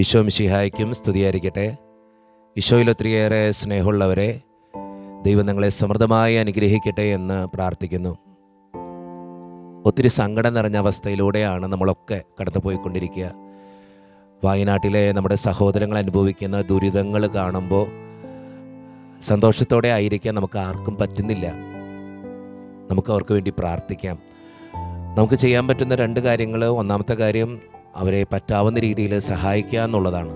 ഈശോ മിശിഹായ്ക്കും സ്തുതിയായിരിക്കട്ടെ. ഈശോയിൽ ഒത്തിരിയേറെ സ്നേഹമുള്ളവരെ, ദൈവം നിങ്ങളെ സമൃദ്ധമായി അനുഗ്രഹിക്കട്ടെ എന്ന് പ്രാർത്ഥിക്കുന്നു. ഒത്തിരി സങ്കടം നിറഞ്ഞ അവസ്ഥയിലൂടെയാണ് നമ്മളൊക്കെ കടന്നു പോയിക്കൊണ്ടിരിക്കുക. വയനാട്ടിലെ നമ്മുടെ സഹോദരങ്ങൾ അനുഭവിക്കുന്ന ദുരിതങ്ങൾ കാണുമ്പോൾ സന്തോഷത്തോടെ ആയിരിക്കാൻ നമുക്ക് ആർക്കും പറ്റുന്നില്ല. നമുക്ക് അവർക്ക് വേണ്ടി പ്രാർത്ഥിക്കാം. നമുക്ക് ചെയ്യാൻ പറ്റുന്ന രണ്ട് കാര്യങ്ങൾ: ഒന്നാമത്തെ കാര്യം അവരെ പറ്റാവുന്ന രീതിയിൽ സഹായിക്കുക എന്നുള്ളതാണ്.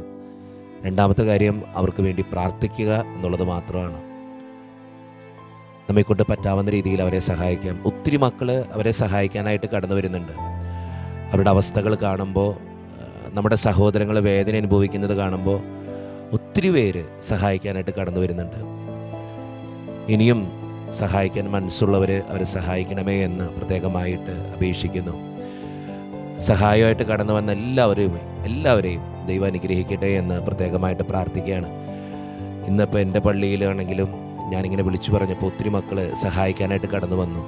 രണ്ടാമത്തെ കാര്യം അവർക്ക് വേണ്ടി പ്രാർത്ഥിക്കുക എന്നുള്ളത് മാത്രമാണ്. നമ്മെക്കൊണ്ട് പറ്റാവുന്ന രീതിയിൽ അവരെ സഹായിക്കാം. ഒത്തിരി മക്കൾ അവരെ സഹായിക്കാനായിട്ട് കടന്നു വരുന്നുണ്ട്. അവരുടെ അവസ്ഥകൾ കാണുമ്പോൾ, നമ്മുടെ സഹോദരങ്ങൾ വേദന അനുഭവിക്കുന്നത് കാണുമ്പോൾ ഒത്തിരി പേര് സഹായിക്കാനായിട്ട് കടന്നു വരുന്നുണ്ട്. ഇനിയും സഹായിക്കാൻ മനസ്സുള്ളവർ അവരെ സഹായിക്കണമേ എന്ന് പ്രത്യേകമായിട്ട് അപേക്ഷിക്കുന്നു. സഹായമായിട്ട് കടന്നു വന്ന എല്ലാവരെയും ദൈവം അനുഗ്രഹിക്കട്ടെ എന്ന് പ്രത്യേകമായിട്ട് പ്രാർത്ഥിക്കുകയാണ്. ഇന്നിപ്പോൾ എൻ്റെ പള്ളിയിലാണെങ്കിലും ഞാനിങ്ങനെ വിളിച്ചു പറഞ്ഞപ്പോൾ ഒത്തിരി മക്കൾ സഹായിക്കാനായിട്ട് കടന്നു വന്നു.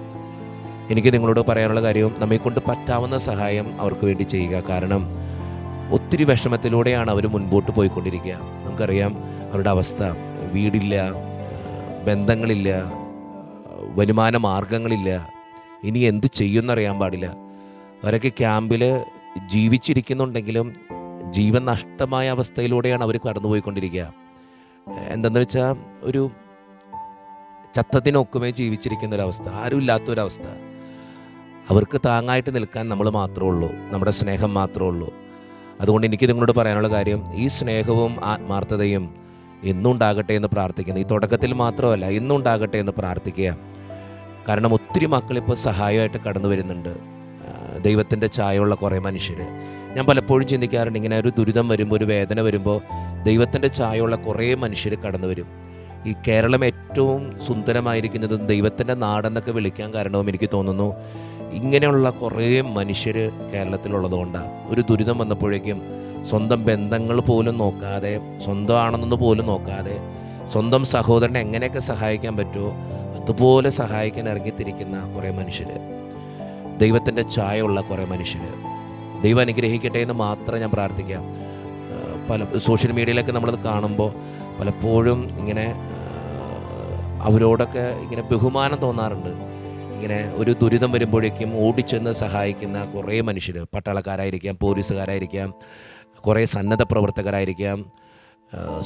എനിക്ക് നിങ്ങളോട് പറയാനുള്ള കാര്യം, നമ്മെക്കൊണ്ട് പറ്റാവുന്ന സഹായം അവർക്ക് വേണ്ടി ചെയ്യുക. കാരണം ഒത്തിരി വിഷമത്തിലൂടെയാണ് അവർ മുൻപോട്ട് പോയിക്കൊണ്ടിരിക്കുക. നമുക്കറിയാം അവരുടെ അവസ്ഥ. വീടില്ല, ബന്ധങ്ങളില്ല, വരുമാന മാർഗങ്ങളില്ല. ഇനി എന്ത് ചെയ്യുമെന്നറിയാൻ പാടില്ല. അവരൊക്കെ ക്യാമ്പിൽ ജീവിച്ചിരിക്കുന്നുണ്ടെങ്കിലും ജീവൻ നഷ്ടമായ അവസ്ഥയിലൂടെയാണ് അവർ കടന്നുപോയിക്കൊണ്ടിരിക്കുക. എന്തെന്ന് വെച്ചാൽ, ഒരു ചത്തത്തിനൊക്കുമേ ജീവിച്ചിരിക്കുന്നൊരവസ്ഥ, ആരും ഇല്ലാത്തൊരവസ്ഥ. അവർക്ക് താങ്ങായിട്ട് നിൽക്കാൻ നമ്മൾ മാത്രമേ ഉള്ളൂ, നമ്മുടെ സ്നേഹം മാത്രമേ ഉള്ളൂ. അതുകൊണ്ട് എനിക്ക് നിങ്ങളോട് പറയാനുള്ള കാര്യം, ഈ സ്നേഹവും ആത്മാർത്ഥതയും എന്നും ഉണ്ടാകട്ടെ എന്ന് പ്രാർത്ഥിക്കുന്നു. ഈ തുടക്കത്തിൽ മാത്രമല്ല, എന്നും ഉണ്ടാകട്ടെ എന്ന് പ്രാർത്ഥിക്കുക. കാരണം ഒത്തിരി മക്കളിപ്പോൾ സഹായമായിട്ട് കടന്നു വരുന്നുണ്ട്. ദൈവത്തിൻ്റെ ചായയുള്ള കുറേ മനുഷ്യർ. ഞാൻ പലപ്പോഴും ചിന്തിക്കാറുണ്ട്, ഇങ്ങനെ ഒരു ദുരിതം വരുമ്പോൾ, ഒരു വേദന വരുമ്പോൾ ദൈവത്തിൻ്റെ ചായയുള്ള കുറേ മനുഷ്യർ കടന്നു വരും. ഈ കേരളം ഏറ്റവും സുന്ദരമായിരിക്കുന്നതും ദൈവത്തിൻ്റെ നാടെന്നൊക്കെ വിളിക്കാൻ കാരണവും എനിക്ക് തോന്നുന്നു ഇങ്ങനെയുള്ള കുറേ മനുഷ്യർ കേരളത്തിലുള്ളതുകൊണ്ടാണ്. ഒരു ദുരിതം വന്നപ്പോഴേക്കും സ്വന്തം ബന്ധങ്ങൾ പോലും നോക്കാതെ, സ്വന്തമാണെന്നൊന്നും പോലും നോക്കാതെ, സ്വന്തം സഹോദരനെ എങ്ങനെയൊക്കെ സഹായിക്കാൻ പറ്റുമോ അതുപോലെ സഹായിക്കാൻ ഇറങ്ങിത്തിരിക്കുന്ന കുറേ മനുഷ്യർ, ദൈവത്തിൻ്റെ ചായയുള്ള കുറേ മനുഷ്യർ. ദൈവം അനുഗ്രഹിക്കട്ടെ എന്ന് മാത്രം ഞാൻ പ്രാർത്ഥിക്കാം. സോഷ്യൽ മീഡിയയിലൊക്കെ നമ്മളത് കാണുമ്പോൾ പലപ്പോഴും ഇങ്ങനെ അവരോടൊക്കെ ഇങ്ങനെ ബഹുമാനം തോന്നാറുണ്ട്. ഇങ്ങനെ ഒരു ദുരിതം വരുമ്പോഴേക്കും ഓടിച്ചെന്ന് സഹായിക്കുന്ന കുറേ മനുഷ്യർ, പട്ടാളക്കാരായിരിക്കാം, പോലീസുകാരായിരിക്കാം, കുറേ സന്നദ്ധ പ്രവർത്തകരായിരിക്കാം.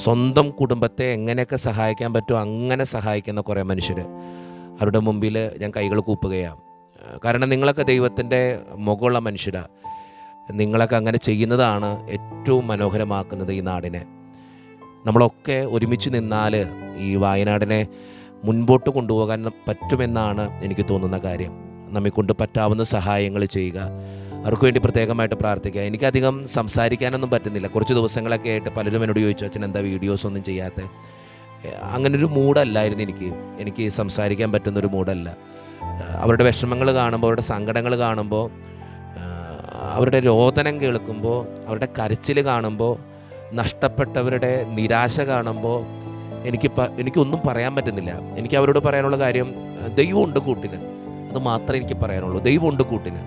സ്വന്തം കുടുംബത്തെ എങ്ങനെയൊക്കെ സഹായിക്കാൻ പറ്റുമോ അങ്ങനെ സഹായിക്കുന്ന കുറേ മനുഷ്യർ. അവരുടെ മുമ്പിൽ ഞാൻ കൈകൾ കൂപ്പുകയാണ്. കാരണം നിങ്ങളൊക്കെ ദൈവത്തിൻ്റെ മുഖമുള്ള മനുഷ്യരാണ്. നിങ്ങളൊക്കെ അങ്ങനെ ചെയ്യുന്നതാണ് ഏറ്റവും മനോഹരമാക്കുന്നത് ഈ നാടിനെ. നമ്മളൊക്കെ ഒരുമിച്ച് നിന്നാൽ ഈ വയനാടിനെ മുൻപോട്ട് കൊണ്ടുപോകാൻ പറ്റുമെന്നാണ് എനിക്ക് തോന്നുന്ന കാര്യം. നമ്മെക്കൊണ്ട് പറ്റാവുന്ന സഹായങ്ങൾ ചെയ്യുക, അവർക്ക് വേണ്ടി പ്രത്യേകമായിട്ട് പ്രാർത്ഥിക്കുക. എനിക്കധികം സംസാരിക്കാനൊന്നും പറ്റുന്നില്ല. കുറച്ച് ദിവസങ്ങളൊക്കെ ആയിട്ട് പലരും എന്നോട് ചോദിച്ചു, അച്ഛൻ എന്താ വീഡിയോസ് ഒന്നും ചെയ്യാത്ത? അങ്ങനൊരു മൂഡല്ലായിരുന്നു എനിക്ക് സംസാരിക്കാൻ പറ്റുന്നൊരു മൂഡല്ല. അവരുടെ വിഷമങ്ങൾ കാണുമ്പോൾ, അവരുടെ സങ്കടങ്ങൾ കാണുമ്പോൾ, അവരുടെ രോദനം കേൾക്കുമ്പോൾ, അവരുടെ കരച്ചിൽ കാണുമ്പോൾ, നഷ്ടപ്പെട്ടവരുടെ നിരാശ കാണുമ്പോൾ എനിക്കൊന്നും പറയാൻ പറ്റുന്നില്ല. എനിക്ക് അവരോട് പറയാനുള്ള കാര്യം, ദൈവമുണ്ട് കൂട്ടിന്. അത് മാത്രമേ എനിക്ക് പറയാനുള്ളൂ. ദൈവമുണ്ട് കൂട്ടിന്.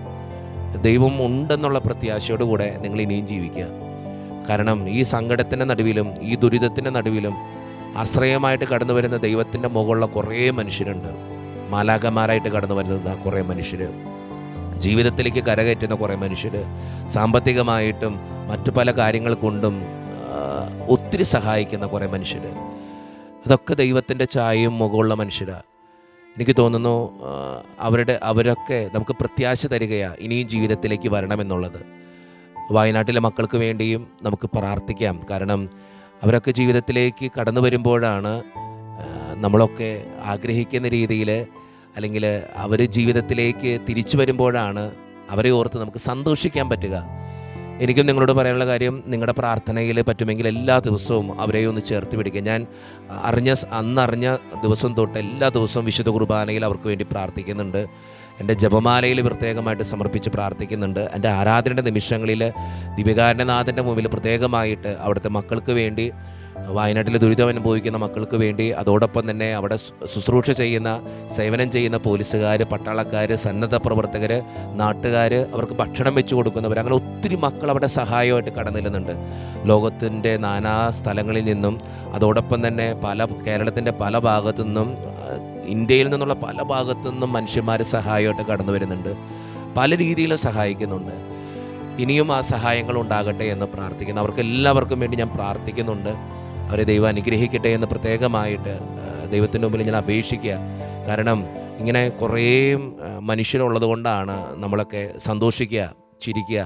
ദൈവം ഉണ്ടെന്നുള്ള പ്രത്യാശയോടുകൂടെ നിങ്ങൾ ഇനിയും ജീവിക്കുക. കാരണം ഈ സങ്കടത്തിൻ്റെ നടുവിലും ഈ ദുരിതത്തിൻ്റെ നടുവിലും ആശ്രയമായിട്ട് കടന്നു വരുന്ന ദൈവത്തിൻ്റെ മുകളിലുള്ള കുറേ മനുഷ്യരുണ്ട്. മാലാഖമാരായിട്ട് കടന്നു വരുന്ന കുറേ മനുഷ്യർ, ജീവിതത്തിലേക്ക് കരകയറ്റുന്ന കുറേ മനുഷ്യർ, സാമ്പത്തികമായിട്ടും മറ്റു പല കാര്യങ്ങൾ കൊണ്ടും ഒത്തിരി സഹായിക്കുന്ന കുറേ മനുഷ്യർ. അതൊക്കെ ദൈവത്തിൻ്റെ ചായയും മുഖമുള്ള മനുഷ്യരാണ്. എനിക്ക് തോന്നുന്നു അവരൊക്കെ നമുക്ക് പ്രത്യാശ തരികയാണ് ഇനിയും ജീവിതത്തിലേക്ക് വരണമെന്നുള്ളത്. വയനാട്ടിലെ മക്കൾക്ക് വേണ്ടിയും നമുക്ക് പ്രാർത്ഥിക്കാം. കാരണം അവരൊക്കെ ജീവിതത്തിലേക്ക് കടന്നു വരുമ്പോഴാണ് നമ്മളൊക്കെ ആഗ്രഹിക്കുന്ന രീതിയിൽ, അല്ലെങ്കിൽ അവർ ജീവിതത്തിലേക്ക് തിരിച്ചു വരുമ്പോഴാണ് അവരെ ഓർത്ത് നമുക്ക് സന്തോഷിക്കാൻ പറ്റുക. എനിക്കും നിങ്ങളോട് പറയാനുള്ള കാര്യം, നിങ്ങളുടെ പ്രാർത്ഥനയിൽ പറ്റുമെങ്കിൽ എല്ലാ ദിവസവും അവരെ ഒന്ന് ചേർത്ത് പിടിക്കുക. ഞാൻ അന്നറിഞ്ഞ ദിവസം തൊട്ട് എല്ലാ ദിവസവും വിശുദ്ധ കുർബാനയിൽ അവർക്ക് വേണ്ടി പ്രാർത്ഥിക്കുന്നുണ്ട്. എൻ്റെ ജപമാലയിൽ പ്രത്യേകമായിട്ട് സമർപ്പിച്ച് പ്രാർത്ഥിക്കുന്നുണ്ട്. എൻ്റെ ആരാധനയുടെ നിമിഷങ്ങളിൽ ദിവ്യകാരുണ്യനാഥൻ്റെ മുമ്പിൽ പ്രത്യേകമായിട്ട് അവിടുത്തെ മക്കൾക്ക് വേണ്ടി വയനാട്ടിൽ ദുരിതം അനുഭവിക്കുന്ന മക്കൾക്ക് വേണ്ടി അതോടൊപ്പം തന്നെ അവിടെ ശുശ്രൂഷ ചെയ്യുന്ന, സേവനം ചെയ്യുന്ന പോലീസുകാർ, പട്ടാളക്കാർ, സന്നദ്ധ പ്രവർത്തകർ, നാട്ടുകാർ, അവർക്ക് ഭക്ഷണം വെച്ച് കൊടുക്കുന്നവർ, അങ്ങനെ ഒത്തിരി മക്കൾ അവിടെ സഹായമായിട്ട് കടന്നിരുന്നുണ്ട്. ലോകത്തിൻ്റെ നാനാ സ്ഥലങ്ങളിൽ നിന്നും, അതോടൊപ്പം തന്നെ കേരളത്തിൻ്റെ പല ഭാഗത്തു നിന്നും, ഇന്ത്യയിൽ നിന്നുള്ള പല ഭാഗത്തു നിന്നും മനുഷ്യന്മാർ സഹായമായിട്ട് കടന്നു വരുന്നുണ്ട്. പല രീതിയിലും സഹായിക്കുന്നുണ്ട്. ഇനിയും ആ സഹായങ്ങൾ ഉണ്ടാകട്ടെ എന്ന് പ്രാർത്ഥിക്കുന്നു. അവർക്കെല്ലാവർക്കും വേണ്ടി ഞാൻ പ്രാർത്ഥിക്കുന്നുണ്ട്. അവരെ ദൈവം അനുഗ്രഹിക്കട്ടെ എന്ന് പ്രത്യേകമായിട്ട് ദൈവത്തിൻ്റെ മുമ്പിൽ ഞാൻ അപേക്ഷിക്കുക. കാരണം ഇങ്ങനെ കുറേ മനുഷ്യരുള്ളത് കൊണ്ടാണ് നമ്മളൊക്കെ സന്തോഷിക്കുക, ചിരിക്കുക.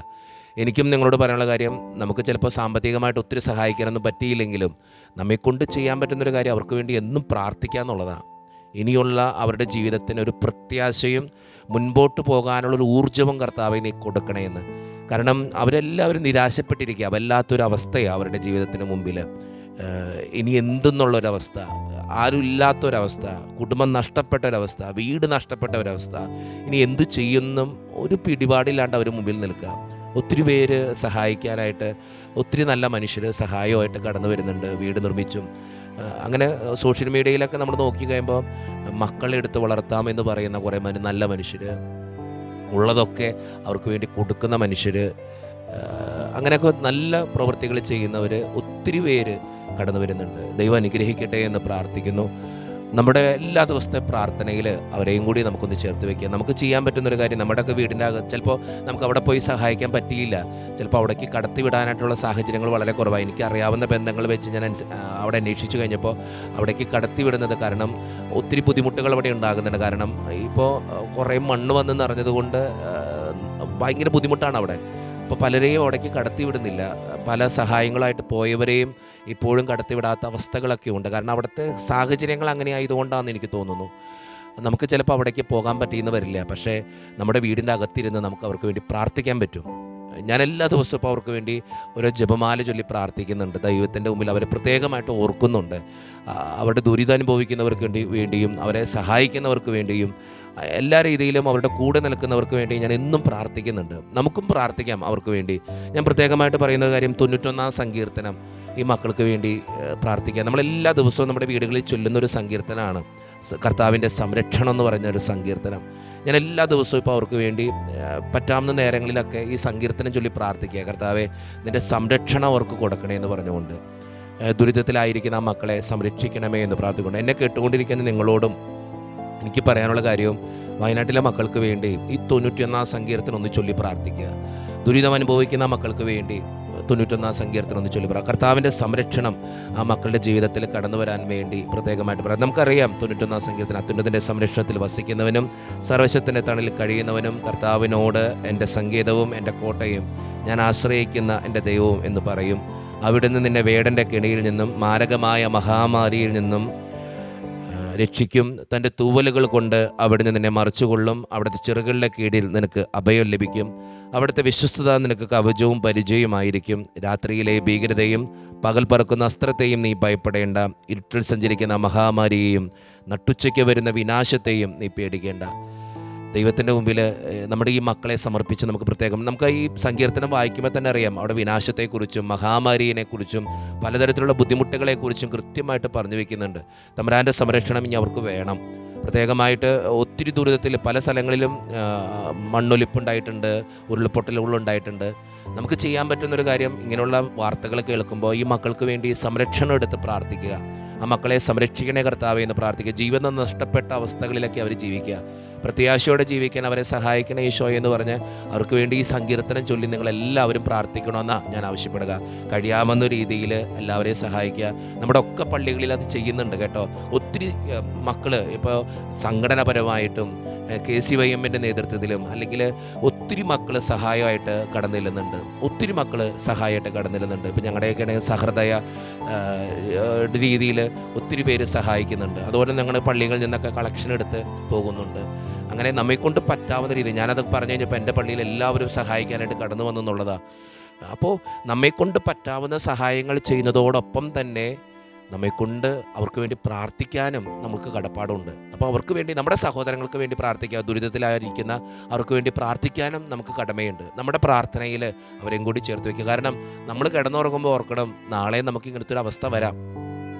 എനിക്കും നിങ്ങളോട് പറയാനുള്ള കാര്യം, നമുക്ക് ചിലപ്പോൾ സാമ്പത്തികമായിട്ട് ഒത്തിരി സഹായിക്കാനൊന്നും പറ്റിയില്ലെങ്കിലും നമ്മെക്കൊണ്ട് ചെയ്യാൻ പറ്റുന്നൊരു കാര്യം അവർക്ക് വേണ്ടി എന്നും പ്രാർത്ഥിക്കുക എന്നുള്ളതാണ്. ഇനിയുള്ള അവരുടെ ജീവിതത്തിന് ഒരു പ്രത്യാശയും മുൻപോട്ട് പോകാനുള്ളൊരു ഊർജ്ജവും കർത്താവെ നീ കൊടുക്കണേ എന്ന്. കാരണം അവരെല്ലാവരും നിരാശപ്പെട്ടിരിക്കുക, വല്ലാത്തൊരവസ്ഥയാണ് അവരുടെ ജീവിതത്തിന് മുമ്പിൽ. ഇനി എന്തെന്നുള്ളൊരവസ്ഥ, ആരുമില്ലാത്തൊരവസ്ഥ, കുടുംബം നഷ്ടപ്പെട്ട ഒരവസ്ഥ, വീട് നഷ്ടപ്പെട്ട ഒരവസ്ഥ. ഇനി എന്തു ചെയ്യുന്നും ഒരു പിടിപാടില്ലാണ്ട് അവർ മുമ്പിൽ നിൽക്കുക. ഒത്തിരി പേര് സഹായിക്കാനായിട്ട്, ഒത്തിരി നല്ല മനുഷ്യർ സഹായമായിട്ട് കടന്നു വരുന്നുണ്ട്. വീട് നിർമ്മിച്ചും അങ്ങനെ സോഷ്യൽ മീഡിയയിലൊക്കെ നമ്മൾ നോക്കി കഴിയുമ്പോൾ മക്കളെടുത്ത് വളർത്താമെന്ന് പറയുന്ന കുറേ നല്ല മനുഷ്യർ, ഉള്ളതൊക്കെ അവർക്ക് വേണ്ടി കൊടുക്കുന്ന മനുഷ്യർ, അങ്ങനെയൊക്കെ നല്ല പ്രവൃത്തികൾ ചെയ്യുന്നവർ ഒത്തിരി പേര് കടന്നു വരുന്നുണ്ട്. ദൈവം അനുഗ്രഹിക്കട്ടെ എന്ന് പ്രാർത്ഥിക്കുന്നു. നമ്മുടെ എല്ലാ ദിവസത്തെ പ്രാർത്ഥനയിൽ അവരെയും കൂടി നമുക്കൊന്ന് ചേർത്ത് വയ്ക്കുക. നമുക്ക് ചെയ്യാൻ പറ്റുന്നൊരു കാര്യം, നമ്മുടെയൊക്കെ വീടിൻ്റെ അകത്ത് ചിലപ്പോൾ നമുക്ക് അവിടെ പോയി സഹായിക്കാൻ പറ്റിയില്ല, ചിലപ്പോൾ അവിടേക്ക് കടത്തി വിടാനായിട്ടുള്ള സാഹചര്യങ്ങൾ വളരെ കുറവാണ്. എനിക്കറിയാവുന്ന ബന്ധങ്ങൾ വെച്ച് ഞാൻ അവിടെ അന്വേഷിച്ചു കഴിഞ്ഞപ്പോൾ അവിടേക്ക് കടത്തി വിടുന്നത് കാരണം ഒത്തിരി ബുദ്ധിമുട്ടുകൾ അവിടെ ഉണ്ടാകുന്നുണ്ട്. കാരണം ഇപ്പോൾ കുറേ മണ്ണ് വന്ന് നിറഞ്ഞതുകൊണ്ട് ഭയങ്കര ബുദ്ധിമുട്ടാണ് അവിടെ. അപ്പോൾ പലരെയും അവിടേക്ക് കടത്തി വിടുന്നില്ല. പല സഹായങ്ങളായിട്ട് പോയവരെയും ഇപ്പോഴും കടത്തിവിടാത്ത അവസ്ഥകളൊക്കെ ഉണ്ട്. കാരണം അവിടുത്തെ സാഹചര്യങ്ങൾ അങ്ങനെ ആയതുകൊണ്ടാണെന്ന് എനിക്ക് തോന്നുന്നു. നമുക്ക് ചിലപ്പോൾ അവിടേക്ക് പോകാൻ പറ്റിയെന്ന് വരില്ല, പക്ഷേ നമ്മുടെ വീടിൻ്റെ അകത്തിരുന്ന് നമുക്ക് അവർക്ക് വേണ്ടി പ്രാർത്ഥിക്കാൻ പറ്റും. ഞാൻ എല്ലാ ദിവസവും ഇപ്പോൾ അവർക്ക് വേണ്ടി ഓരോ ജപമാല ചൊല്ലി പ്രാർത്ഥിക്കുന്നുണ്ട്. ദൈവത്തിൻ്റെ മുമ്പിൽ അവരെ പ്രത്യേകമായിട്ട് ഓർക്കുന്നുണ്ട്. അവരുടെ ദുരിതമനുഭവിക്കുന്നവർക്ക് വേണ്ടിയും അവരെ സഹായിക്കുന്നവർക്ക് വേണ്ടിയും എല്ലാ രീതിയിലും അവരുടെ കൂടെ നിൽക്കുന്നവർക്ക് വേണ്ടി ഞാൻ എന്നും പ്രാർത്ഥിക്കുന്നുണ്ട്. നമുക്കും പ്രാർത്ഥിക്കാം അവർക്ക് വേണ്ടി. ഞാൻ പ്രത്യേകമായിട്ട് പറയുന്ന കാര്യം, 91-ാം സങ്കീർത്തനം ഈ മക്കൾക്ക് വേണ്ടി പ്രാർത്ഥിക്കാം. നമ്മളെല്ലാ ദിവസവും നമ്മുടെ വീടുകളിൽ ചൊല്ലുന്നൊരു സങ്കീർത്തനമാണ് കർത്താവിൻ്റെ സംരക്ഷണം എന്ന് പറയുന്നൊരു സങ്കീർത്തനം. ഞാൻ എല്ലാ ദിവസവും ഇപ്പോൾ അവർക്ക് വേണ്ടി പറ്റാവുന്ന നേരങ്ങളിലൊക്കെ ഈ സങ്കീർത്തനം ചൊല്ലി പ്രാർത്ഥിക്കുക. കർത്താവെ, നിൻ്റെ സംരക്ഷണം അവർക്ക് കൊടുക്കണേ എന്ന് പറഞ്ഞുകൊണ്ട്, ദുരിതത്തിലായിരിക്കുന്ന ആ മക്കളെ സംരക്ഷിക്കണമേ എന്ന് പ്രാർത്ഥിക്കൊണ്ട്, എന്നെ കേട്ടുകൊണ്ടിരിക്കുന്ന നിങ്ങളോടും എനിക്ക് പറയാനുള്ള കാര്യവും, വയനാട്ടിലെ മക്കൾക്ക് വേണ്ടി ഈ 91-ാം സങ്കീർത്തനം ഒന്ന് ചൊല്ലി പ്രാർത്ഥിക്കുക. ദുരിതം അനുഭവിക്കുന്ന മക്കൾക്ക് വേണ്ടി 91-ാം സങ്കീർത്തനം ഒന്ന് ചൊല്ലി കർത്താവിൻ്റെ സംരക്ഷണം ആ മക്കളുടെ ജീവിതത്തിൽ കടന്നു വരാൻ വേണ്ടി പ്രത്യേകമായിട്ട് പറയാം. നമുക്കറിയാം 91-ാം സങ്കീർത്തനം, അത്യുന്നതൻ്റെ സംരക്ഷണത്തിൽ വസിക്കുന്നവനും സർവശക്തൻ്റെ തണലിൽ കഴിയുന്നവനും കർത്താവിനോട് എൻ്റെ സങ്കേതവും എൻ്റെ കോട്ടയും ഞാൻ ആശ്രയിക്കുന്ന എൻ്റെ ദൈവവും എന്ന് പറയും. അവിടുന്ന് നിന്നെ വേടൻ്റെ കെണിയിൽ നിന്നും മാരകമായ മഹാമാരിയിൽ നിന്നും രക്ഷിക്കും. തൻ്റെ തൂവലുകൾ കൊണ്ട് അവിടുന്ന് നിന്നെ മറച്ചുകൊള്ളും. അവിടുത്തെ ചിറകുകളുടെ കീഴിൽ നിനക്ക് അഭയം ലഭിക്കും. അവിടുത്തെ വിശ്വസ്തത നിനക്ക് കവചവും പരിചയമായിരിക്കും. രാത്രിയിലെ ഭീകരതയും പകൽ പറക്കുന്ന അസ്ത്രത്തെയും നീ ഭയപ്പെടേണ്ട. ഇരുട്ടിൽ സഞ്ചരിക്കുന്ന മഹാമാരിയെയും നട്ടുച്ചയ്ക്ക് വരുന്ന വിനാശത്തെയും നീ പേടിക്കേണ്ട. ദൈവത്തിൻ്റെ മുമ്പിൽ നമ്മുടെ ഈ മക്കളെ സമർപ്പിച്ച് നമുക്ക് ഈ സങ്കീർത്തനം വായിക്കുമ്പോൾ തന്നെ അറിയാം, അവിടെ വിനാശത്തെക്കുറിച്ചും മഹാമാരിയെക്കുറിച്ചും പലതരത്തിലുള്ള ബുദ്ധിമുട്ടുകളെക്കുറിച്ചും കൃത്യമായിട്ട് പറഞ്ഞു വയ്ക്കുന്നുണ്ട്. തമ്പുരാൻ്റെ സംരക്ഷണം ഇനി അവർക്ക് വേണം. പ്രത്യേകമായിട്ട് ഒത്തിരി ദുരിതത്തിൽ പല സ്ഥലങ്ങളിലും മണ്ണൊലിപ്പുണ്ടായിട്ടുണ്ട്, ഉരുൾപൊട്ടലുകളുണ്ടായിട്ടുണ്ട്. നമുക്ക് ചെയ്യാൻ പറ്റുന്നൊരു കാര്യം, ഇങ്ങനെയുള്ള വാർത്തകൾ കേൾക്കുമ്പോൾ ഈ മക്കൾക്ക് വേണ്ടി സംരക്ഷണം എടുത്ത് പ്രാർത്ഥിക്കുക. ആ മക്കളെ സംരക്ഷിക്കണേ കർത്താവേ എന്ന് പ്രാർത്ഥിക്കുക. ജീവിതം നഷ്ടപ്പെട്ട അവസ്ഥകളിലൊക്കെ അവർ ജീവിക്കുക, പ്രത്യാശയോടെ ജീവിക്കാൻ അവരെ സഹായിക്കണേ ഈശോ എന്ന് പറഞ്ഞ് അവർക്ക് വേണ്ടി ഈ സങ്കീർത്തനം ചൊല്ലി നിങ്ങളെല്ലാവരും പ്രാർത്ഥിക്കണമെന്നാണ് ഞാൻ ആവശ്യപ്പെടുക. കഴിയാവുന്ന രീതിയിൽ എല്ലാവരെയും സഹായിക്കുക. നമ്മുടെ ഒക്കെ പള്ളികളിൽ അത് ചെയ്യുന്നുണ്ട് കേട്ടോ. ഒത്തിരി മക്കൾ ഇപ്പോൾ സംഘടനാപരമായിട്ടും KCYM-ൻ്റെ നേതൃത്വത്തിലും അല്ലെങ്കിൽ ഒത്തിരി മക്കൾ സഹായമായിട്ട് കടന്നില്ലുന്നുണ്ട്. ഒത്തിരി മക്കൾ സഹായമായിട്ട് കടന്നില്ലുന്നുണ്ട്. ഇപ്പം ഞങ്ങളുടെയൊക്കെ സഹൃദയ രീതിയിൽ ഒത്തിരി പേര് സഹായിക്കുന്നുണ്ട്. അതുപോലെ ഞങ്ങൾ പള്ളികളിൽ നിന്നൊക്കെ കളക്ഷൻ എടുത്ത് പോകുന്നുണ്ട്. അങ്ങനെ നമ്മെക്കൊണ്ട് പറ്റാവുന്ന രീതി, ഞാനതൊക്കെ പറഞ്ഞു കഴിഞ്ഞപ്പോൾ എൻ്റെ പള്ളിയിൽ എല്ലാവരും സഹായിക്കാനായിട്ട് കടന്നു വന്നു എന്നുള്ളതാണ്. അപ്പോൾ നമ്മെക്കൊണ്ട് പറ്റാവുന്ന സഹായങ്ങൾ ചെയ്യുന്നതോടൊപ്പം തന്നെ നമ്മെക്കൊണ്ട് അവർക്ക് വേണ്ടി പ്രാർത്ഥിക്കാനും നമുക്ക് കടപ്പാടുണ്ട്. അപ്പോൾ അവർക്ക് വേണ്ടി, നമ്മുടെ സഹോദരങ്ങൾക്ക് വേണ്ടി പ്രാർത്ഥിക്കുക, ദുരിതത്തിലായിരിക്കുന്ന അവർക്ക് വേണ്ടി പ്രാർത്ഥിക്കാനും നമുക്ക് കടമയുണ്ട്. നമ്മുടെ പ്രാർത്ഥനയിൽ അവരെയും കൂടി ചേർത്ത് വയ്ക്കുക. കാരണം നമ്മൾ കിടന്നുറങ്ങുമ്പോൾ ഓർക്കണം, നാളെ നമുക്ക് ഇങ്ങനത്തെ ഒരു അവസ്ഥ വരാം.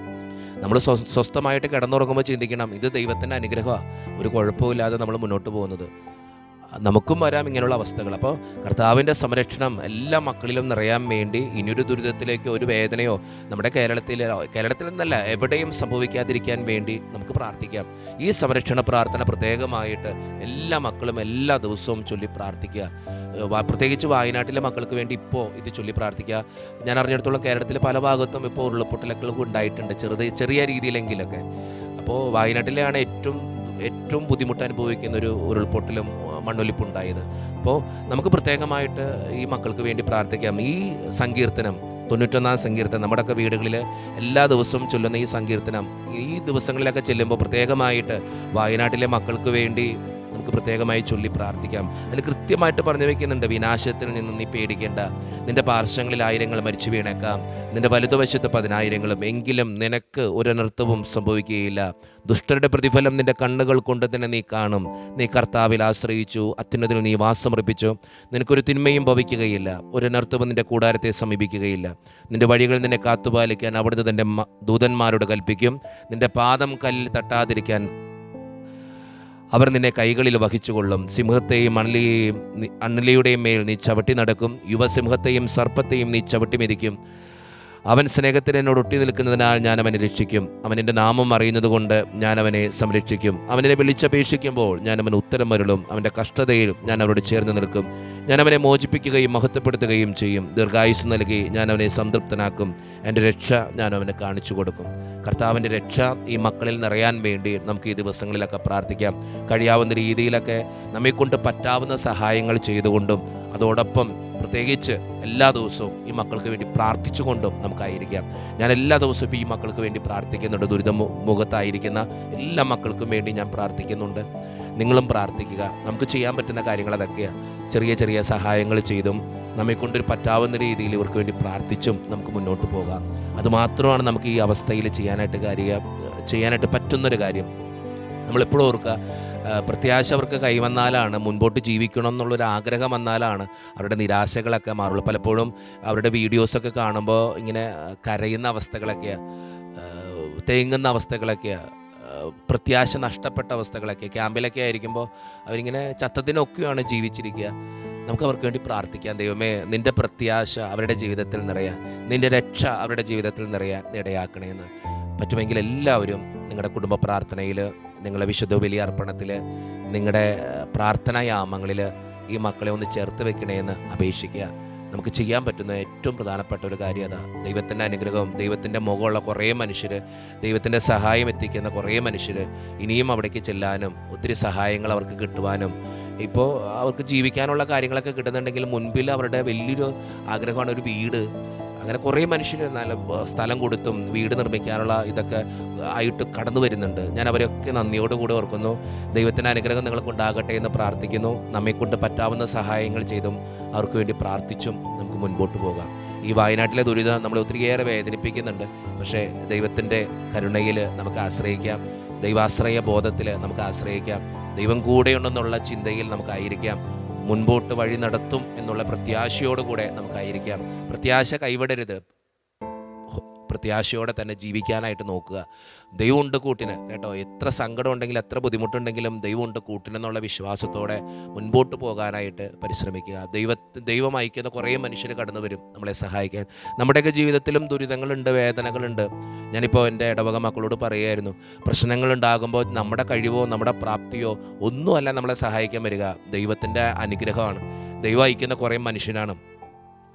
നമ്മൾ സ്വസ്ഥമായിട്ട് കിടന്നുറങ്ങുമ്പോൾ ചിന്തിക്കണം, ഇത് ദൈവത്തിൻ്റെ അനുഗ്രഹമാണ്, ഒരു കുഴപ്പമില്ലാതെ നമ്മൾ മുന്നോട്ട് പോകുന്നത്. നമുക്കും വരാം ഇങ്ങനെയുള്ള അവസ്ഥകൾ. അപ്പോൾ കർത്താവിൻ്റെ സംരക്ഷണം എല്ലാ മക്കളിലും നിറയാൻ വേണ്ടി ഇനിയൊരു ദുരിതത്തിലേക്കോ ഒരു വേദനയോ നമ്മുടെ കേരളത്തിൽ നിന്നല്ല എവിടെയും സംഭവിക്കാതിരിക്കാൻ വേണ്ടി നമുക്ക് പ്രാർത്ഥിക്കാം. ഈ സംരക്ഷണ പ്രാർത്ഥന പ്രത്യേകമായിട്ട് എല്ലാ മക്കളും എല്ലാ ദിവസവും ചൊല്ലി പ്രാർത്ഥിക്കുക. പ്രത്യേകിച്ച് വയനാട്ടിലെ മക്കൾക്ക് വേണ്ടി ഇപ്പോൾ ഇത് ചൊല്ലി പ്രാർത്ഥിക്കുക. ഞാൻ അറിഞ്ഞിടത്തോളം കേരളത്തിൽ പല ഭാഗത്തും ഇപ്പോൾ ഉരുൾപൊട്ടലൊക്കെ ഉണ്ടായിട്ടുണ്ട്, ചെറിയ രീതിയിലെങ്കിലൊക്കെ. അപ്പോൾ വയനാട്ടിലാണ് ഏറ്റവും ബുദ്ധിമുട്ട് അനുഭവിക്കുന്ന ഒരു ഉരുൾപൊട്ടലും മണ്ണൊലിപ്പുണ്ടായത്. അപ്പോൾ നമുക്ക് പ്രത്യേകമായിട്ട് ഈ മക്കൾക്ക് വേണ്ടി പ്രാർത്ഥിക്കാം. ഈ സങ്കീർത്തനം 91 സങ്കീർത്തനം നമ്മുടെയൊക്കെ വീടുകളിൽ എല്ലാ ദിവസവും ചൊല്ലുന്ന ഈ സങ്കീർത്തനം ഈ ദിവസങ്ങളിലൊക്കെ ചെല്ലുമ്പോൾ പ്രത്യേകമായിട്ട് വയനാട്ടിലെ മക്കൾക്ക് വേണ്ടി നമുക്ക് പ്രത്യേകമായി ചൊല്ലി പ്രാർത്ഥിക്കാം. അതിൽ കൃത്യമായിട്ട് പറഞ്ഞു വയ്ക്കുന്നുണ്ട്, വിനാശത്തിൽ നിന്ന് നീ പേടിക്കേണ്ട, നിന്റെ പാർശ്വങ്ങളിൽ 1000 മരിച്ചു വീണേക്കാം, നിന്റെ വലതുവശത്ത് 10,000, എങ്കിലും നിനക്ക് ഒരനർത്ഥവും സംഭവിക്കുകയില്ല. ദുഷ്ടരുടെ പ്രതിഫലം നിന്റെ കണ്ണുകൾ കൊണ്ട് തന്നെ നീ കാണും. നീ കർത്താവിൽ ആശ്രയിച്ചു, അത്യുന്നതിൽ നീ വാസമർപ്പിച്ചു, നിനക്കൊരു തിന്മയും ഭവിക്കുകയില്ല, ഒരനർത്ഥവും നിന്റെ കൂടാരത്തെ സമീപിക്കുകയില്ല. നിന്റെ വഴികൾ നിന്നെ കാത്തുപാലിക്കാൻ അവിടുന്ന് തൻ്റെ ദൂതന്മാരോട് കൽപ്പിക്കും. നിന്റെ പാദം കല്ലിൽ തട്ടാതിരിക്കാൻ അവർ നിന്നെ കൈകളിൽ വഹിച്ചുകൊള്ളും. സിംഹത്തെയും അണലിയുടെയും മേൽ നീ ചവിട്ടി നടക്കും. യുവസിംഹത്തെയും സർപ്പത്തെയും നീ ചവിട്ടി മെതിക്കും. അവൻ സ്നേഹത്തിൽ എന്നോട് ഒട്ടി നിൽക്കുന്നതിനാൽ ഞാൻ അവനെ രക്ഷിക്കും. അവൻ എൻ്റെ നാമം അറിയുന്നത് കൊണ്ട് ഞാൻ അവനെ സംരക്ഷിക്കും. അവനെ വിളിച്ചപേക്ഷിക്കുമ്പോൾ ഞാൻ അവന് ഉത്തരം അരുളും. അവൻ്റെ കഷ്ടതയിൽ ഞാൻ അവനോട് ചേർന്ന് നിൽക്കും. ഞാൻ അവനെ മോചിപ്പിക്കുകയും മഹത്വപ്പെടുത്തുകയും ചെയ്യും. ദീർഘായുസ് നൽകി ഞാൻ അവനെ സംതൃപ്തനാക്കും. എൻ്റെ രക്ഷ ഞാൻ അവന് കാണിച്ചു കൊടുക്കും. കർത്താവിൻ്റെ രക്ഷ ഈ മക്കളിൽ നിറയാൻ വേണ്ടി നമുക്ക് ഈ ദിവസങ്ങളിലൊക്കെ പ്രാർത്ഥിക്കാം. കഴിയാവുന്ന രീതിയിലൊക്കെ നമ്മെക്കൊണ്ട് പറ്റാവുന്ന സഹായങ്ങൾ ചെയ്തുകൊണ്ടും അതോടൊപ്പം പ്രത്യേകിച്ച് എല്ലാ ദിവസവും ഈ മക്കൾക്ക് വേണ്ടി പ്രാർത്ഥിച്ചുകൊണ്ടും നമുക്കായിരിക്കാം. ഞാൻ എല്ലാ ദിവസവും ഇപ്പോൾ ഈ മക്കൾക്ക് വേണ്ടി പ്രാർത്ഥിക്കുന്നുണ്ട്. ദുരിതമുഖത്തായിരിക്കുന്ന എല്ലാ മക്കൾക്കും വേണ്ടി ഞാൻ പ്രാർത്ഥിക്കുന്നുണ്ട്. നിങ്ങളും പ്രാർത്ഥിക്കുക. നമുക്ക് ചെയ്യാൻ പറ്റുന്ന കാര്യങ്ങൾ അതൊക്കെയാണ്. ചെറിയ സഹായങ്ങൾ ചെയ്തും നമ്മെക്കൊണ്ടൊരു പറ്റാവുന്ന രീതിയിൽ ഇവർക്ക് വേണ്ടി പ്രാർത്ഥിച്ചും നമുക്ക് മുന്നോട്ട് പോകാം. അതുമാത്രമാണ് നമുക്ക് ഈ അവസ്ഥയിൽ ചെയ്യാനായിട്ട് പറ്റുന്നൊരു കാര്യം. നമ്മളെപ്പോഴും ഓർക്കുക, പ്രത്യാശ അവർക്ക് കൈവന്നാലാണ്, മുൻപോട്ട് ജീവിക്കണം എന്നുള്ളൊരു ആഗ്രഹം വന്നാലാണ് അവരുടെ നിരാശകളൊക്കെ മാറുള്ളൂ. പലപ്പോഴും അവരുടെ വീഡിയോസൊക്കെ കാണുമ്പോൾ ഇങ്ങനെ കരയുന്ന അവസ്ഥകളൊക്കെയാണ്, തേങ്ങുന്ന അവസ്ഥകളൊക്കെയാണ്, പ്രത്യാശ നഷ്ടപ്പെട്ട അവസ്ഥകളൊക്കെ. ക്യാമ്പിലൊക്കെ ആയിരിക്കുമ്പോൾ അവരിങ്ങനെ ചത്തതിനൊക്കെയാണ് ജീവിച്ചിരിക്കുക. നമുക്ക് അവർക്ക് വേണ്ടി പ്രാർത്ഥിക്കാം. ദൈവമേ, നിൻ്റെ പ്രത്യാശ അവരുടെ ജീവിതത്തിൽ നിറയാൻ, നിൻ്റെ രക്ഷ അവരുടെ ജീവിതത്തിൽ നിറയാൻ ഇടയാക്കണേന്ന്. പറ്റുമെങ്കിൽ എല്ലാവരും നിങ്ങളുടെ കുടുംബ പ്രാർത്ഥനയിൽ, നിങ്ങളുടെ വിശുദ്ധ ബലി അർപ്പണത്തിൽ, നിങ്ങളുടെ പ്രാർത്ഥനായാമങ്ങളിൽ ഈ മക്കളെ ഒന്ന് ചേർത്ത് വെക്കണേന്ന് അപേക്ഷിക്കുക. നമുക്ക് ചെയ്യാൻ പറ്റുന്ന ഏറ്റവും പ്രധാനപ്പെട്ട ഒരു കാര്യം അതാ. ദൈവത്തിൻ്റെ അനുഗ്രഹവും ദൈവത്തിൻ്റെ മുഖമുള്ള കുറേ മനുഷ്യർ, ദൈവത്തിൻ്റെ സഹായം എത്തിക്കുന്ന കുറേ മനുഷ്യർ ഇനിയും അവിടേക്ക് ചെല്ലാനും ഒത്തിരി സഹായങ്ങൾ അവർക്ക് കിട്ടുവാനും, ഇപ്പോൾ അവർക്ക് ജീവിക്കാനുള്ള കാര്യങ്ങളൊക്കെ കിട്ടുന്നുണ്ടെങ്കിൽ മുൻപിൽ അവരുടെ വലിയൊരു ആഗ്രഹമാണ് ഒരു വീട്. അങ്ങനെ കുറേ മനുഷ്യർ നല്ല സ്ഥലം കൊടുത്തും വീട് നിർമ്മിക്കാനുള്ള ഇതൊക്കെ ആയിട്ട് കടന്നു വരുന്നുണ്ട്. ഞാൻ അവരെയൊക്കെ നന്ദിയോടുകൂടി ഓർക്കുന്നു. ദൈവത്തിൻ്റെ അനുഗ്രഹം നിങ്ങൾക്കുണ്ടാകട്ടെ എന്ന് പ്രാർത്ഥിക്കുന്നു. നമ്മെക്കൊണ്ട് പറ്റാവുന്ന സഹായങ്ങൾ ചെയ്തും അവർക്ക് വേണ്ടി പ്രാർത്ഥിച്ചും നമുക്ക് മുൻപോട്ട് പോകാം. ഈ വയനാട്ടിലെ ദുരിതം നമ്മളെ ഒത്തിരിയേറെ വേദനിപ്പിക്കുന്നുണ്ട്. പക്ഷേ ദൈവത്തിൻ്റെ കരുണയിൽ നമുക്ക് ആശ്രയിക്കാം. ദൈവാശ്രയ ബോധത്തിൽ നമുക്ക് ആശ്രയിക്കാം. ദൈവം കൂടെയുണ്ടെന്നുള്ള ചിന്തയിൽ നമുക്കായിരിക്കാം. മുൻപോട്ട് വഴി നടത്തും എന്നുള്ള പ്രത്യാശയോടുകൂടെ നമുക്കായിരിക്കാം. പ്രത്യാശ കൈവിടരുത്. പ്രത്യാശയോടെ തന്നെ ജീവിക്കാനായിട്ട് നോക്കുക. ദൈവമുണ്ട് കൂട്ടിന്, കേട്ടോ. എത്ര സങ്കടം ഉണ്ടെങ്കിലും എത്ര ബുദ്ധിമുട്ടുണ്ടെങ്കിലും ദൈവമുണ്ട് കൂട്ടിനെന്നുള്ള വിശ്വാസത്തോടെ മുൻപോട്ട് പോകാനായിട്ട് പരിശ്രമിക്കുക. ദൈവം അയക്കുന്ന കുറേ മനുഷ്യർ കടന്നു വരും നമ്മളെ സഹായിക്കാൻ. നമ്മുടെയൊക്കെ ജീവിതത്തിലും ദുരിതങ്ങളുണ്ട്, വേദനകളുണ്ട്. ഞാനിപ്പോൾ എൻ്റെ ഇടവക മക്കളോട് പറയുമായിരുന്നു, പ്രശ്നങ്ങളുണ്ടാകുമ്പോൾ നമ്മുടെ കഴിവോ നമ്മുടെ പ്രാപ്തിയോ ഒന്നുമല്ല നമ്മളെ സഹായിക്കാൻ വരിക. ദൈവത്തിൻ്റെ അനുഗ്രഹമാണ്. ദൈവം അയക്കുന്ന കുറേ മനുഷ്യനാണ്.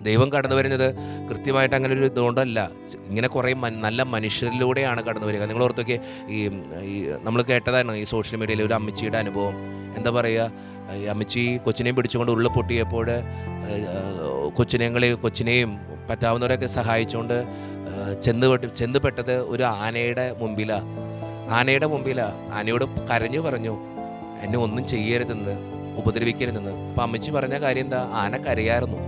ദൈവം കടന്നു വരുന്നത് കൃത്യമായിട്ട് അങ്ങനെ ഒരു ഇതുകൊണ്ടല്ല, ഇങ്ങനെ കുറേ നല്ല മനുഷ്യരിലൂടെയാണ് കടന്നു വരിക. നിങ്ങൾ ഓർത്തൊക്കെ ഈ നമ്മൾ കേട്ടതാണ് ഈ സോഷ്യൽ മീഡിയയിൽ ഒരു അമ്മച്ചിയുടെ അനുഭവം. എന്താ പറയുക, ഈ അമ്മച്ചി കൊച്ചിനെയും പിടിച്ചുകൊണ്ട് ഉള്ളിൽ പൊട്ടിയപ്പോൾ കൊച്ചിനെയും പറ്റാവുന്നവരൊക്കെ സഹായിച്ചുകൊണ്ട് ചെന്നുപെട്ടത് ഒരു ആനയുടെ മുമ്പിലാണ്. ആനയോട് കരഞ്ഞു പറഞ്ഞു, എന്നെ ഒന്നും ചെയ്യരുതെന്ന്, ഉപദ്രവിക്കരുതെന്ന്. അപ്പം അമ്മച്ചി പറഞ്ഞ കാര്യം എന്താ, ആന കരയായിരുന്നു.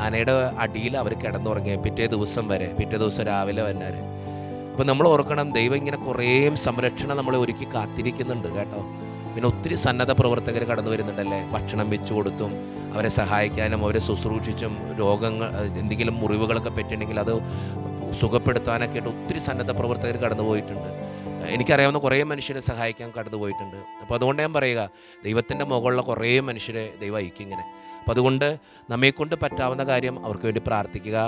ആനയുടെ അടിയിൽ അവർ കിടന്നുറങ്ങി പിറ്റേ ദിവസം രാവിലെ വന്നാറ്. അപ്പോൾ നമ്മൾ ഓർക്കണം, ദൈവം ഇങ്ങനെ കുറേ സംരക്ഷണം നമ്മളെ ഒരുക്കി കാത്തിരിക്കുന്നുണ്ട് കേട്ടോ. പിന്നെ ഒത്തിരി സന്നദ്ധ പ്രവർത്തകർ കടന്നു വരുന്നുണ്ടല്ലേ, ഭക്ഷണം വെച്ചു കൊടുത്തും അവരെ സഹായിക്കാനും അവരെ ശുശ്രൂഷിച്ചും രോഗങ്ങൾ എന്തെങ്കിലും മുറിവുകളൊക്കെ പറ്റിയിട്ടുണ്ടെങ്കിൽ അത് സുഖപ്പെടുത്താനൊക്കെ ആയിട്ട് ഒത്തിരി സന്നദ്ധ പ്രവർത്തകർ കടന്നു പോയിട്ടുണ്ട്. എനിക്കറിയാവുന്ന കുറേ മനുഷ്യരെ സഹായിക്കാൻ കടന്നു പോയിട്ടുണ്ട്. അപ്പോൾ അതുകൊണ്ട് ഞാൻ പറയുക, ദൈവത്തിൻ്റെ മുകളിലുള്ള കുറേ മനുഷ്യരെ ദൈവം അയക്കും ഇങ്ങനെ. അപ്പോൾ അതുകൊണ്ട് നമ്മെക്കൊണ്ട് പറ്റാവുന്ന കാര്യം അവർക്ക് വേണ്ടി പ്രാർത്ഥിക്കുക,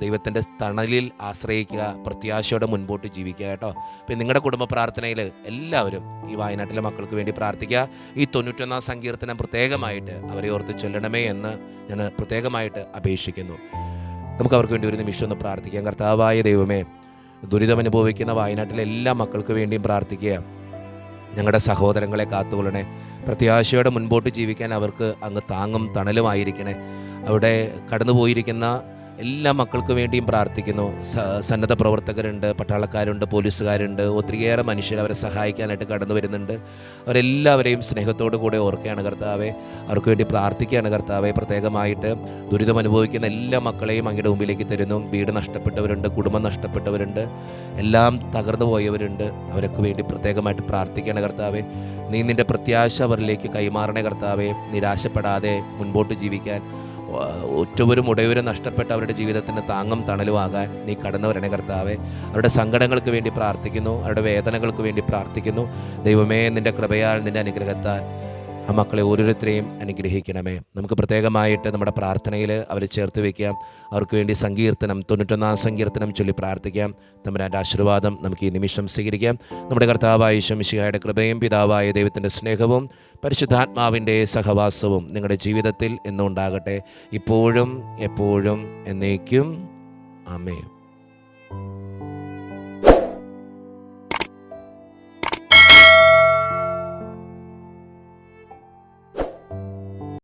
ദൈവത്തിൻ്റെ തണലിൽ ആശ്രയിക്കുക, പ്രത്യാശയോടെ മുൻപോട്ട് ജീവിക്കുക കേട്ടോ. അപ്പോൾ നിങ്ങളുടെ കുടുംബ പ്രാർത്ഥനയിൽ എല്ലാവരും ഈ വയനാട്ടിലെ മക്കൾക്ക് വേണ്ടി പ്രാർത്ഥിക്കുക. ഈ 91 സങ്കീർത്തനം പ്രത്യേകമായിട്ട് അവരെ ഓർത്ത് ചൊല്ലണമേ എന്ന് ഞാൻ പ്രത്യേകമായിട്ട് അപേക്ഷിക്കുന്നു. നമുക്ക് അവർക്ക് വേണ്ടി ഒരു നിമിഷം ഒന്ന് പ്രാർത്ഥിക്കാം. കർത്താവായ ദൈവമേ, ദുരിതമനുഭവിക്കുന്ന വയനാട്ടിലെ എല്ലാ മക്കൾക്ക് വേണ്ടിയും പ്രാർത്ഥിക്കുക. ഞങ്ങളുടെ സഹോദരങ്ങളെ കാത്തുകൊള്ളണേ, പ്രത്യാശയോടെ മുൻപോട്ട് ജീവിക്കാൻ അവർക്ക് അങ്ങ് താങ്ങും തണലുമായിരിക്കണേ. അവിടെ കടന്നുപോയിരിക്കുന്ന എല്ലാ മക്കൾക്ക് വേണ്ടിയും പ്രാർത്ഥിക്കുന്നു. സന്നദ്ധ പ്രവർത്തകരുണ്ട്, പട്ടാളക്കാരുണ്ട്, പോലീസുകാരുണ്ട്, ഒത്തിരിയേറെ മനുഷ്യർ അവരെ സഹായിക്കാനായിട്ട് കടന്നു വരുന്നുണ്ട്. അവരെല്ലാവരെയും സ്നേഹത്തോടു കൂടെ ഓർക്കുകയാണ് കർത്താവെ, അവർക്ക് വേണ്ടി പ്രാർത്ഥിക്കുകയാണ് കർത്താവെ. പ്രത്യേകമായിട്ട് ദുരിതം അനുഭവിക്കുന്ന എല്ലാ മക്കളെയും അങ്ങയുടെ മുമ്പിലേക്ക് തരുന്നു. വീട് നഷ്ടപ്പെട്ടവരുണ്ട്, കുടുംബം നഷ്ടപ്പെട്ടവരുണ്ട്, എല്ലാം തകർന്നു പോയവരുണ്ട്. അവർക്ക് വേണ്ടി പ്രത്യേകമായിട്ട് പ്രാർത്ഥിക്കുകയാണ് കർത്താവെ. നീ നിൻ്റെ പ്രത്യാശ അവരിലേക്ക് കൈമാറണേ കർത്താവെ. നിരാശപ്പെടാതെ മുൻപോട്ട് ജീവിക്കാൻ, ഒറ്റവരും ഉടയവരും നഷ്ടപ്പെട്ട അവരുടെ ജീവിതത്തിന് താങ്ങും തണലുമാകാൻ നീ കടന്നു വരണേ കർത്താവെ. അവരുടെ സങ്കടങ്ങൾക്ക് വേണ്ടി പ്രാർത്ഥിക്കുന്നു, അവരുടെ വേദനകൾക്ക് വേണ്ടി പ്രാർത്ഥിക്കുന്നു. ദൈവമേ, നിൻ്റെ കൃപയാൽ, നിൻ്റെ അനുഗ്രഹത്താൽ ആ മക്കളെ ഓരോരുത്തരെയും അനുഗ്രഹിക്കണമേ. നമുക്ക് പ്രത്യേകമായിട്ട് നമ്മുടെ പ്രാർത്ഥനയിൽ അവരെ ചേർത്ത് വയ്ക്കാം. അവർക്ക് വേണ്ടി സങ്കീർത്തനം 91 സങ്കീർത്തനം ചൊല്ലി പ്രാർത്ഥിക്കാം. തമ്പുരാൻ്റെ ആശീർവാദം നമുക്ക് ഈ നിമിഷം സ്വീകരിക്കാം. നമ്മുടെ കർത്താവായ യേശു മിശിഹായുടെ കൃപയും പിതാവായ ദൈവത്തിൻ്റെ സ്നേഹവും പരിശുദ്ധാത്മാവിൻ്റെ സഹവാസവും നിങ്ങളുടെ ജീവിതത്തിൽ എന്നും ഉണ്ടാകട്ടെ, ഇപ്പോഴും എപ്പോഴും എന്നേക്കും. ആമേൻ.